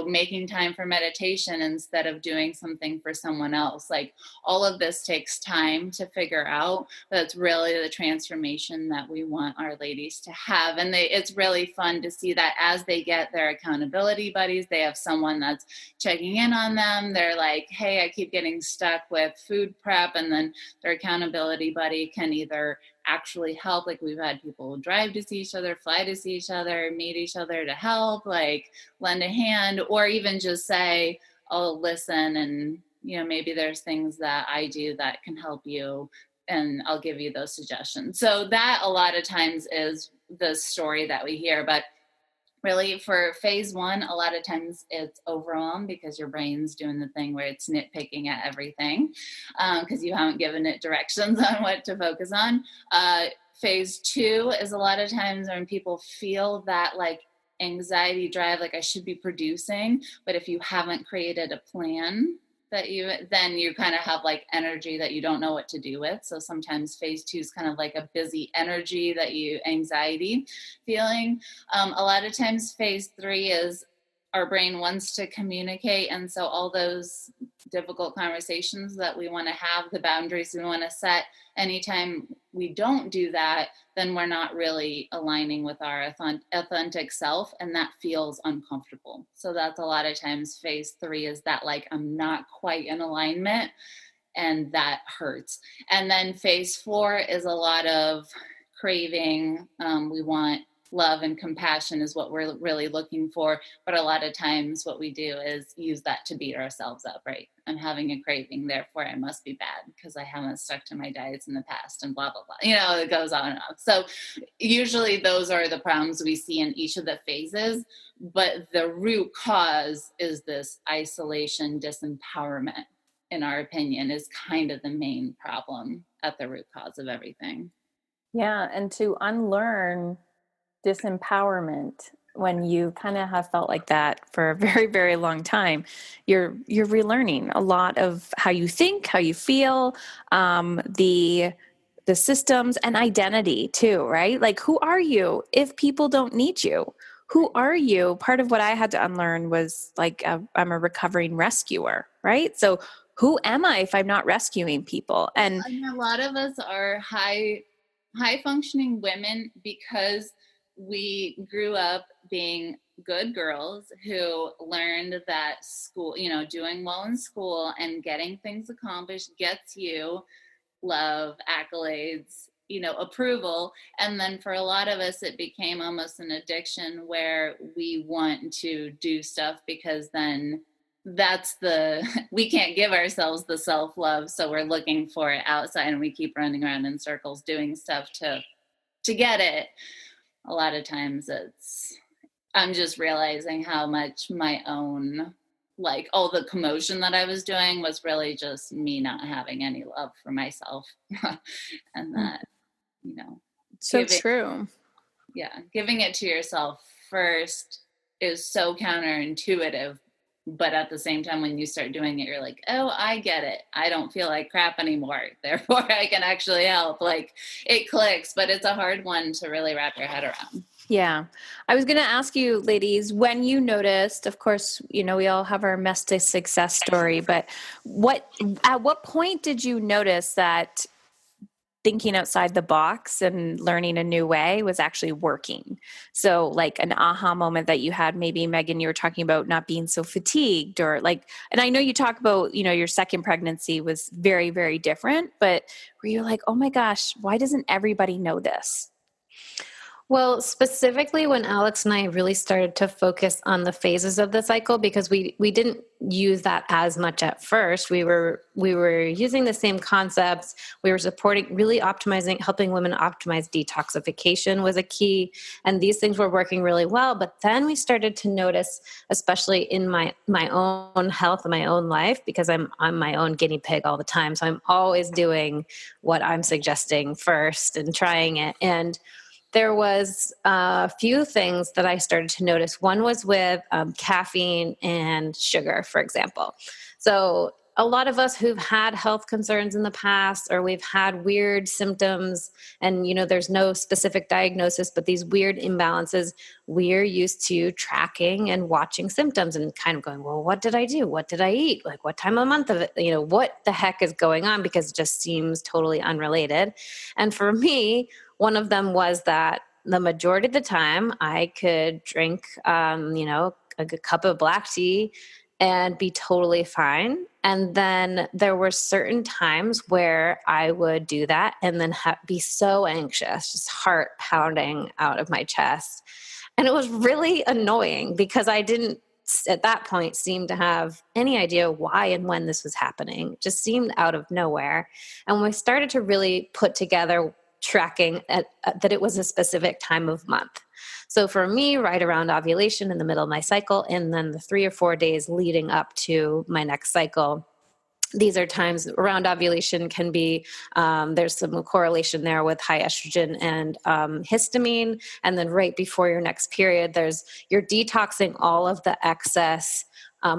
making time for meditation instead of doing something for someone else. Like, all of this takes time to figure out, but it's really the transformation that we want our ladies to have. And it's really fun to see that as they get their accountability buddies, they have someone that's checking in on them. They're like, hey, I keep getting stuck with food prep. And then their accountability buddy can either actually help. Like, we've had people drive to see each other, fly to see each other, meet each other to help, like lend a hand, or even just say, oh, listen, and maybe there's things that I do that can help you, and I'll give you those suggestions. So that a lot of times is the story that we hear. But really, for phase one, a lot of times it's overwhelmed because your brain's doing the thing where it's nitpicking at everything because you haven't given it directions on what to focus on. Phase two is a lot of times when people feel that like anxiety drive, like I should be producing, but if you haven't created a plan, then you kind of have like energy that you don't know what to do with. So sometimes phase two is kind of like a busy energy anxiety feeling. A lot of times phase three is our brain wants to communicate. And so all those difficult conversations that we want to have, the boundaries we want to set, anytime we don't do that, then we're not really aligning with our authentic self, and that feels uncomfortable. So that's a lot of times phase three is that like, I'm not quite in alignment, and that hurts. And then phase four is a lot of craving. We want love and compassion is what we're really looking for. But a lot of times what we do is use that to beat ourselves up, right? I'm having a craving, therefore I must be bad because I haven't stuck to my diets in the past, and blah, blah, blah. It goes on and on. So usually those are the problems we see in each of the phases, but the root cause is this isolation, disempowerment, in our opinion, is kind of the main problem at the root cause of everything. Yeah. And to unlearn disempowerment, when you kind of have felt like that for a very, very long time, you're relearning a lot of how you think, how you feel, the systems and identity too, right? Like, who are you if people don't need you? Who are you? Part of what I had to unlearn was like, I'm a recovering rescuer, right? So who am I if I'm not rescuing people? And a lot of us are high functioning women because we grew up being good girls who learned that school, doing well in school and getting things accomplished gets you love, accolades, approval. And then for a lot of us, it became almost an addiction where we want to do stuff because then we can't give ourselves the self-love. So we're looking for it outside and we keep running around in circles doing stuff to get it. A lot of times I'm just realizing how much my own, like all the commotion that I was doing was really just me not having any love for myself. And that, So true. Yeah. Giving it to yourself first is so counterintuitive. But at the same time, when you start doing it, you're like, oh, I get it. I don't feel like crap anymore. Therefore, I can actually help. Like it clicks, but it's a hard one to really wrap your head around. Yeah. I was going to ask you, ladies, when you noticed, of course, we all have our mess to success story, but at what point did you notice that thinking outside the box and learning a new way was actually working? So like an aha moment that you had, maybe Megan, you were talking about not being so fatigued or like, and I know you talk about, your second pregnancy was very, very different, but were you like, oh my gosh, why doesn't everybody know this? Well, specifically when Alex and I really started to focus on the phases of the cycle, because we didn't use that as much at first. We were using the same concepts. We were really helping women optimize detoxification was a key. And these things were working really well. But then we started to notice, especially in my own health and my own life, because I'm my own guinea pig all the time. So I'm always doing what I'm suggesting first and trying it. And there was a few things that I started to notice. One was with caffeine and sugar, for example. So a lot of us who've had health concerns in the past, or we've had weird symptoms and, there's no specific diagnosis, but these weird imbalances, we're used to tracking and watching symptoms and kind of going, well, what did I do? What did I eat? Like what time of month of it? What the heck is going on? Because it just seems totally unrelated. And for me, one of them was that the majority of the time I could drink, a good cup of black tea and be totally fine. And then there were certain times where I would do that and then be so anxious, just heart pounding out of my chest. And it was really annoying because I didn't at that point seem to have any idea why and when this was happening. It just seemed out of nowhere. And when we started to really put together tracking that it was a specific time of month. So for me, right around ovulation in the middle of my cycle, and then the 3 or 4 days leading up to my next cycle, these are times around ovulation can be, there's some correlation there with high estrogen and histamine. And then right before your next period, you're detoxing all of the excess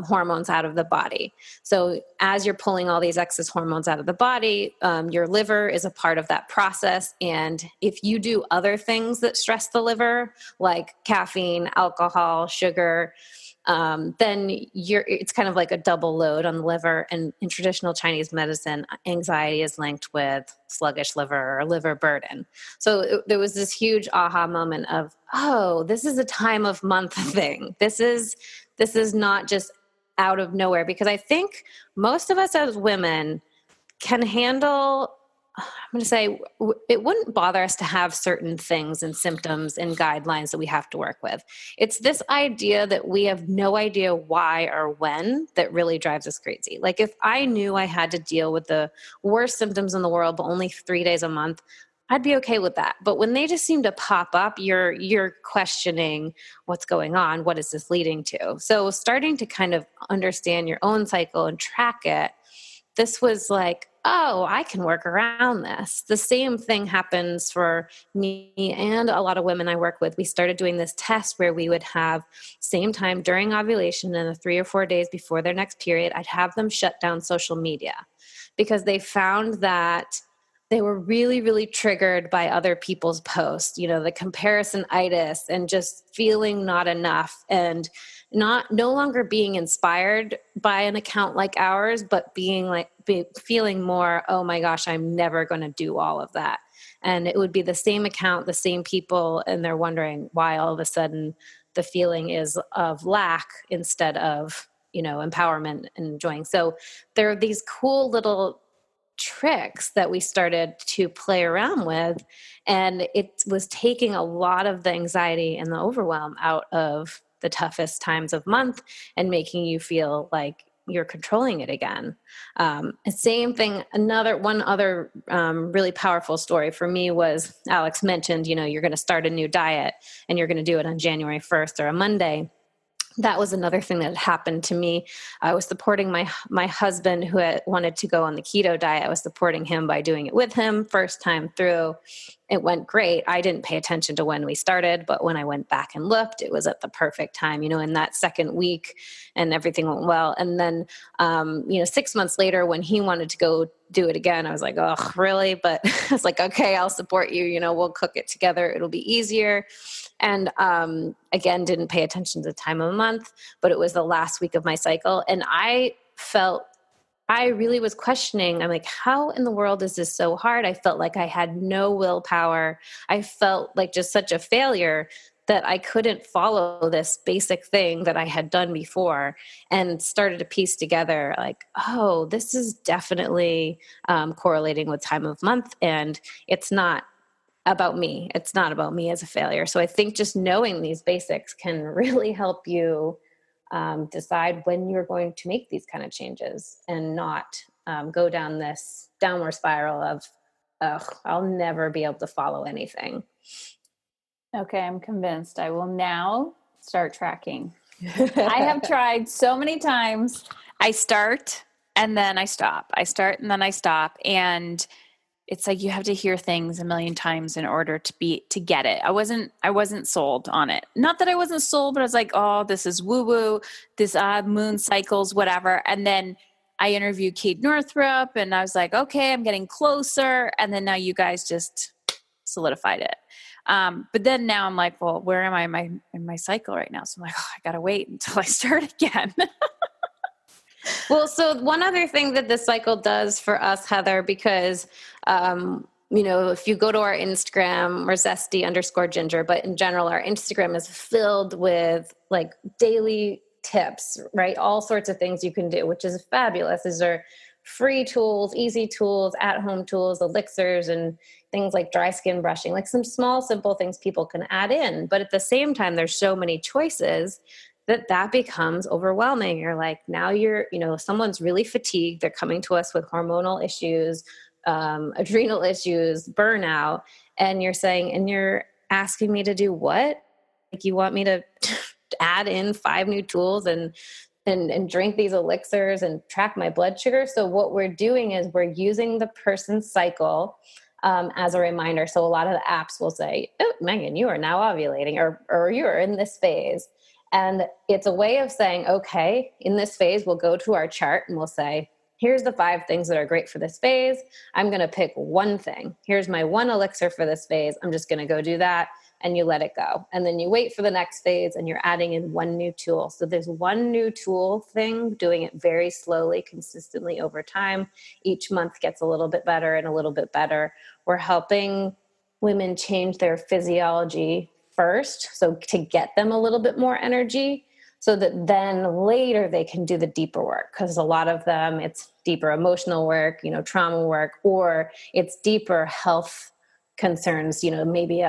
hormones out of the body. So as you're pulling all these excess hormones out of the body, your liver is a part of that process. And if you do other things that stress the liver, like caffeine, alcohol, sugar, then it's kind of like a double load on the liver. And in traditional Chinese medicine, anxiety is linked with sluggish liver or liver burden. So there was this huge aha moment of, oh, this is a time of month thing. This is not just out of nowhere, because I think most of us as women can handle, I'm going to say, it wouldn't bother us to have certain things and symptoms and guidelines that we have to work with. It's this idea that we have no idea why or when that really drives us crazy. Like if I knew I had to deal with the worst symptoms in the world, but only 3 days a month, I'd be okay with that. But when they just seem to pop up, you're questioning what's going on. What is this leading to? So starting to kind of understand your own cycle and track it, this was like, oh, I can work around this. The same thing happens for me and a lot of women I work with. We started doing this test where we would have same time during ovulation and the 3 or 4 days before their next period, I'd have them shut down social media because they found that they were really, really triggered by other people's posts, the comparison-itis and just feeling not enough and no longer being inspired by an account like ours, but feeling more, oh my gosh, I'm never going to do all of that. And it would be the same account, the same people, and they're wondering why all of a sudden the feeling is of lack instead of, empowerment and enjoying. So there are these cool little tricks that we started to play around with. And it was taking a lot of the anxiety and the overwhelm out of the toughest times of month and making you feel like you're controlling it again. And same thing. One other really powerful story for me was Alex mentioned, you're going to start a new diet and you're going to do it on January 1st or a Monday. That was another thing that had happened to me. I was supporting my husband who had wanted to go on the keto diet. I was supporting him by doing it with him. First time through, it went great. I didn't pay attention to when we started, but when I went back and looked, it was at the perfect time, in that second week, and everything went well. And then, 6 months later, when he wanted to go do it again, I was like, oh, really? But I was like, okay, I'll support you. We'll cook it together. It'll be easier. And again, didn't pay attention to the time of the month, but it was the last week of my cycle. And I really was questioning. I'm like, how in the world is this so hard? I felt like I had no willpower. I felt like just such a failure that I couldn't follow this basic thing that I had done before, and started to piece together like, oh, this is definitely correlating with time of month. And it's not about me. It's not about me as a failure. So I think just knowing these basics can really help you decide when you're going to make these kind of changes and not go down this downward spiral of, I'll never be able to follow anything. Okay, I'm convinced. I will now start tracking. I have tried so many times. I start and then I stop. I start and then I stop. And it's like you have to hear things a million times in order to get it. I wasn't sold on it. Not that I wasn't sold, but I was like, oh, this is woo-woo, this moon cycles, whatever. And then I interviewed Kate Northrup and I was like, okay, I'm getting closer. And then now you guys just solidified it. But then now I'm like, well, where am I in my cycle right now? So I'm like, oh, I got to wait until I start again. Well, so one other thing that this cycle does for us, Heather, because, if you go to our Instagram, we're zesty_ginger, but in general, our Instagram is filled with like daily tips, right? All sorts of things you can do, which is fabulous. These are free tools, easy tools, at-home tools, elixirs, and things like dry skin brushing, like some small, simple things people can add in. But at the same time, there's so many choices that becomes overwhelming. You're like, now someone's really fatigued. They're coming to us with hormonal issues, adrenal issues, burnout. And you're asking me to do what? Like, you want me to add in 5 new tools and drink these elixirs and track my blood sugar? So what we're doing is we're using the person's cycle as a reminder. So a lot of the apps will say, oh, Megan, you are now ovulating, or you're in this phase. And it's a way of saying, okay, in this phase, we'll go to our chart and we'll say, here's the 5 things that are great for this phase. I'm going to pick one thing. Here's my one elixir for this phase. I'm just going to go do that. And you let it go. And then you wait for the next phase and you're adding in one new tool. So there's one new tool thing, doing it very slowly, consistently over time. Each month gets a little bit better and a little bit better. We're helping women change their physiology first, so to get them a little bit more energy, so that then later they can do the deeper work. Because a lot of them, it's deeper emotional work, trauma work, or it's deeper health concerns, maybe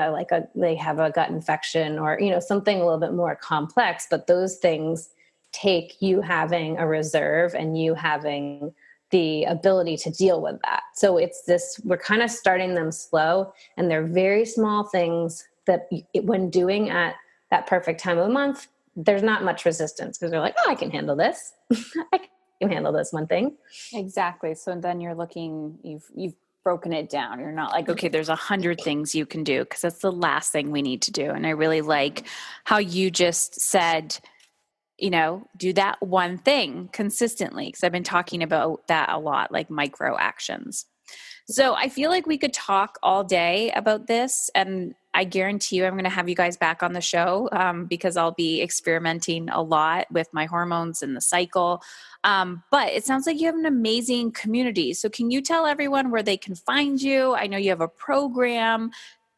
they have a gut infection or, something a little bit more complex. But those things take you having a reserve and you having the ability to deal with that. So it's this, we're kind of starting them slow, and they're very small things that when doing at that perfect time of the month, there's not much resistance, because they're like, oh, I can handle this. I can handle this one thing. Exactly. So then you're looking, you've broken it down. You're not like, okay, there's 100 things you can do, because that's the last thing we need to do. And I really like how you just said, do that one thing consistently, because I've been talking about that a lot, like micro actions. So I feel like we could talk all day about this, and I guarantee you I'm going to have you guys back on the show because I'll be experimenting a lot with my hormones and the cycle. But it sounds like you have an amazing community. So can you tell everyone where they can find you? I know you have a program,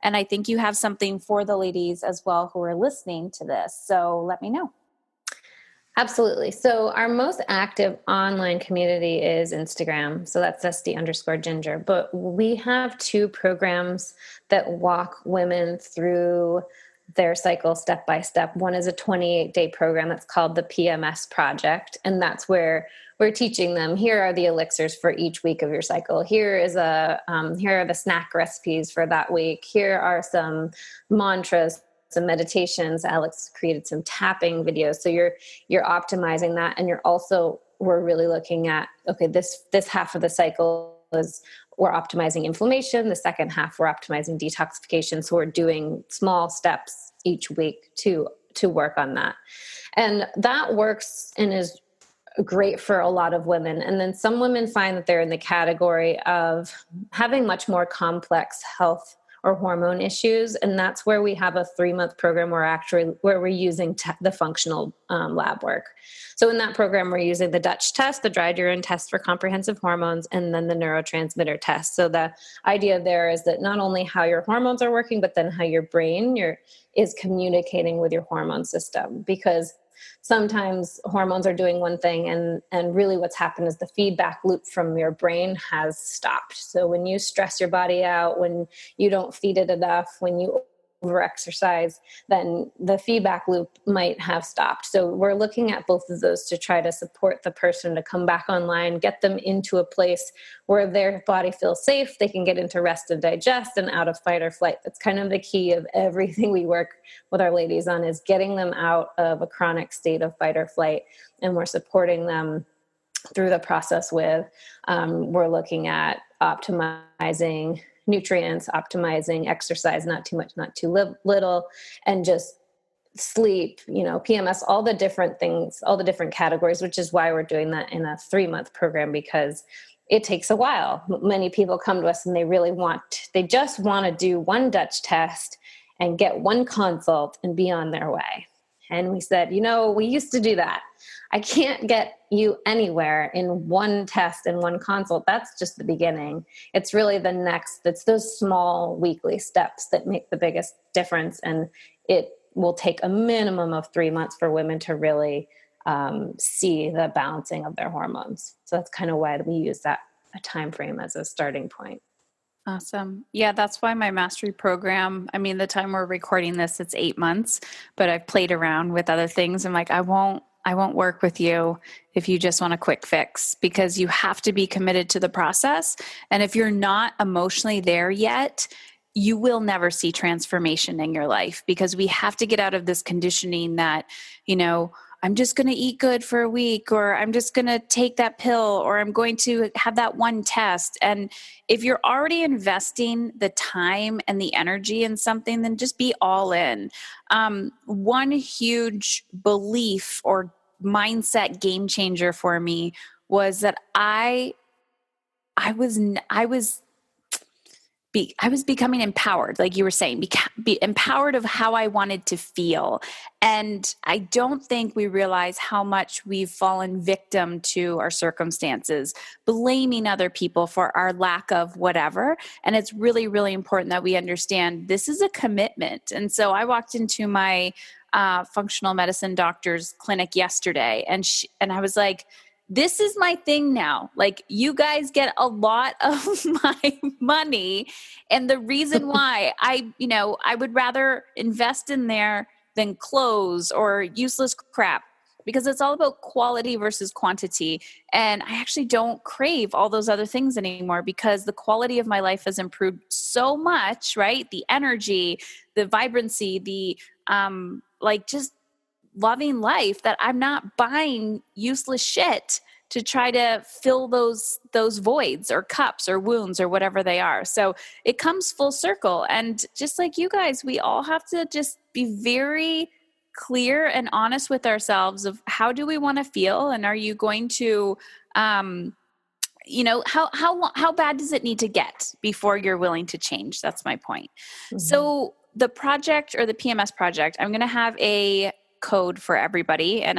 and I think you have something for the ladies as well who are listening to this. So let me know. Absolutely. So our most active online community is Instagram. So that's SD_Ginger. But we have two programs that walk women through their cycle step by step. One is a 28-day program that's called the PMS Project. And that's where we're teaching them, here are the elixirs for each week of your cycle. Here are the snack recipes for that week. Here are some mantras, some meditations. Alex created some tapping videos. So you're optimizing that. And we're really looking at, okay, this half of the cycle is we're optimizing inflammation. The second half, we're optimizing detoxification. So we're doing small steps each week to work on that. And that works and is great for a lot of women. And then some women find that they're in the category of having much more complex health or hormone issues. And that's where we have a 3-month program where we're using the functional lab work. So in that program, we're using the Dutch test, the dried urine test for comprehensive hormones, and then the neurotransmitter test. So the idea there is that not only how your hormones are working, but then how your brain is communicating with your hormone system. Because sometimes hormones are doing one thing and really what's happened is the feedback loop from your brain has stopped. So when you stress your body out, when you don't feed it enough, when you overexercise, then the feedback loop might have stopped. So we're looking at both of those to try to support the person to come back online, get them into a place where their body feels safe, they can get into rest and digest and out of fight or flight. That's kind of the key of everything we work with our ladies on, is getting them out of a chronic state of fight or flight. And we're supporting them through the process with, we're looking at optimizing nutrients, optimizing exercise, not too much, not too little, and just sleep, PMS, all the different things, all the different categories, which is why we're doing that in a 3-month program, because it takes a while. Many people come to us and they just want to do one Dutch test and get one consult and be on their way. And we said, we used to do that. I can't get you anywhere in one test and one consult. That's just the beginning. It's really it's those small weekly steps that make the biggest difference. And it will take a minimum of 3 months for women to really see the balancing of their hormones. So that's kind of why we use that a time frame as a starting point. Awesome. Yeah, that's why my mastery program, the time we're recording this, it's 8 months, but I've played around with other things. I'm like, I won't work with you if you just want a quick fix, because you have to be committed to the process. And if you're not emotionally there yet, you will never see transformation in your life, because we have to get out of this conditioning that, I'm just going to eat good for a week, or I'm just going to take that pill, or I'm going to have that one test. And if you're already investing the time and the energy in something, then just be all in. One huge belief or mindset game changer for me was that I was becoming empowered, like you were saying, be empowered of how I wanted to feel. And I don't think we realize how much we've fallen victim to our circumstances, blaming other people for our lack of whatever. And it's really, really important that we understand this is a commitment. And so I walked into my functional medicine doctor's clinic yesterday, and I was like, this is my thing now. Like, you guys get a lot of my money. And the reason why I would rather invest in there than clothes or useless crap, because it's all about quality versus quantity. And I actually don't crave all those other things anymore, because the quality of my life has improved so much, right? The energy, the vibrancy, the just loving life, that I'm not buying useless shit to try to fill those voids or cups or wounds or whatever they are. So it comes full circle. And just like you guys, we all have to just be very clear and honest with ourselves of how do we want to feel, and are you going to how bad does it need to get before you're willing to change? That's my point. Mm-hmm. So the project, or the PMS project, I'm going to have a code for everybody, and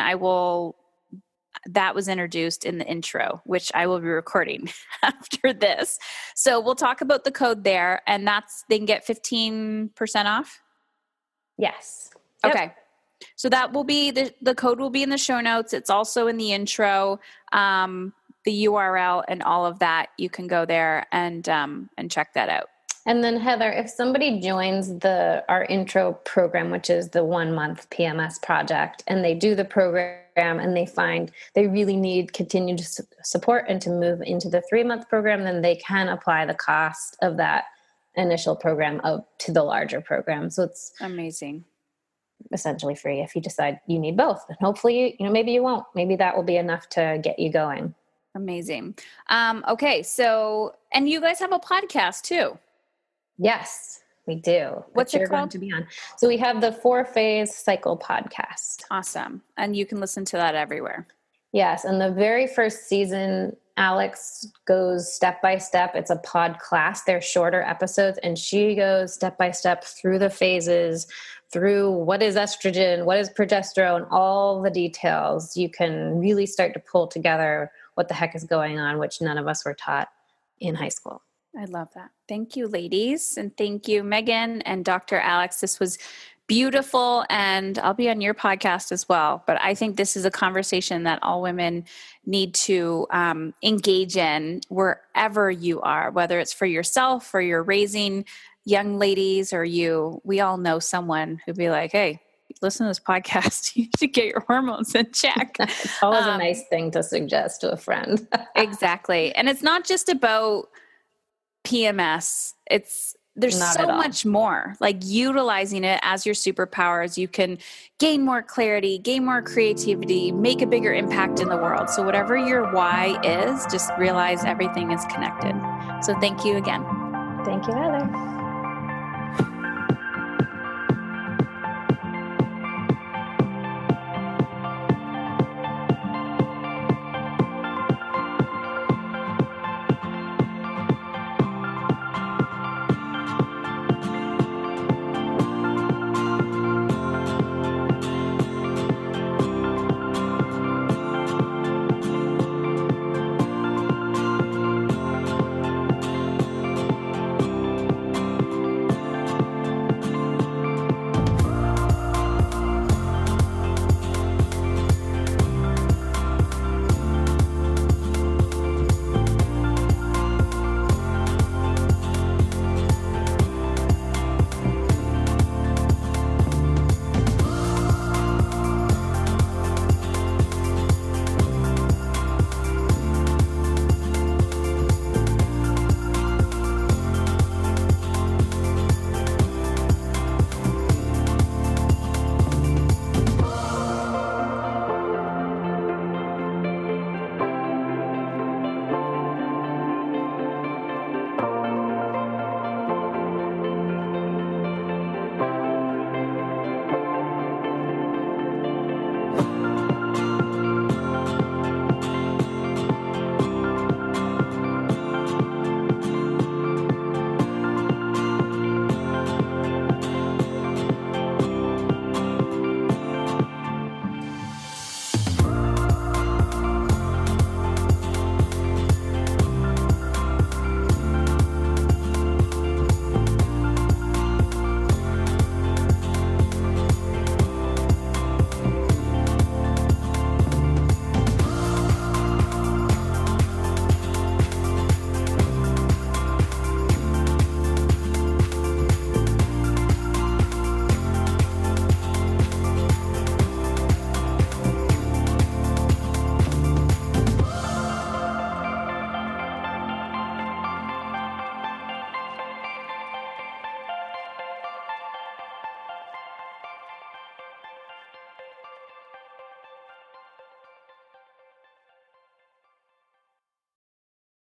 that was introduced in the intro, which I will be recording after this. So we'll talk about the code there, and they can get 15% off. Yes. Yep. Okay. So that will be, the code will be in the show notes. It's also in the intro, the URL and all of that. You can go there and check that out. And then Heather, if somebody joins our intro program, which is the 1 month PMS project, and they do the program and they find they really need continued support and to move into the 3 month program, then they can apply the cost of that initial program up to the larger program. So it's amazing. Essentially free if you decide you need both. And hopefully, maybe you won't. Maybe that will be enough to get you going. Amazing. Okay. So, and you guys have a podcast too. Yes, we do. What's it called? To be on. So we have the 4-phase cycle podcast. Awesome. And you can listen to that everywhere. Yes. And the very first season, Alex goes step by step. It's a pod class. They're shorter episodes, and she goes step by step through the phases, through what is estrogen, what is progesterone, all the details. You can really start to pull together what the heck is going on, which none of us were taught in high school. I love that. Thank you, ladies. And thank you, Megan and Dr. Alex. This was beautiful. And I'll be on your podcast as well. But I think this is a conversation that all women need to engage in wherever you are, whether it's for yourself or you're raising young ladies or we all know someone who'd be like, hey, listen to this podcast. You should get your hormones in check. It's always a nice thing to suggest to a friend. Exactly. And it's not just about PMS. There's so much more, like utilizing it as your superpowers. You can gain more clarity, gain more creativity, make a bigger impact in the world. So whatever your why is, just realize everything is connected. So thank you again. Thank you, Heather.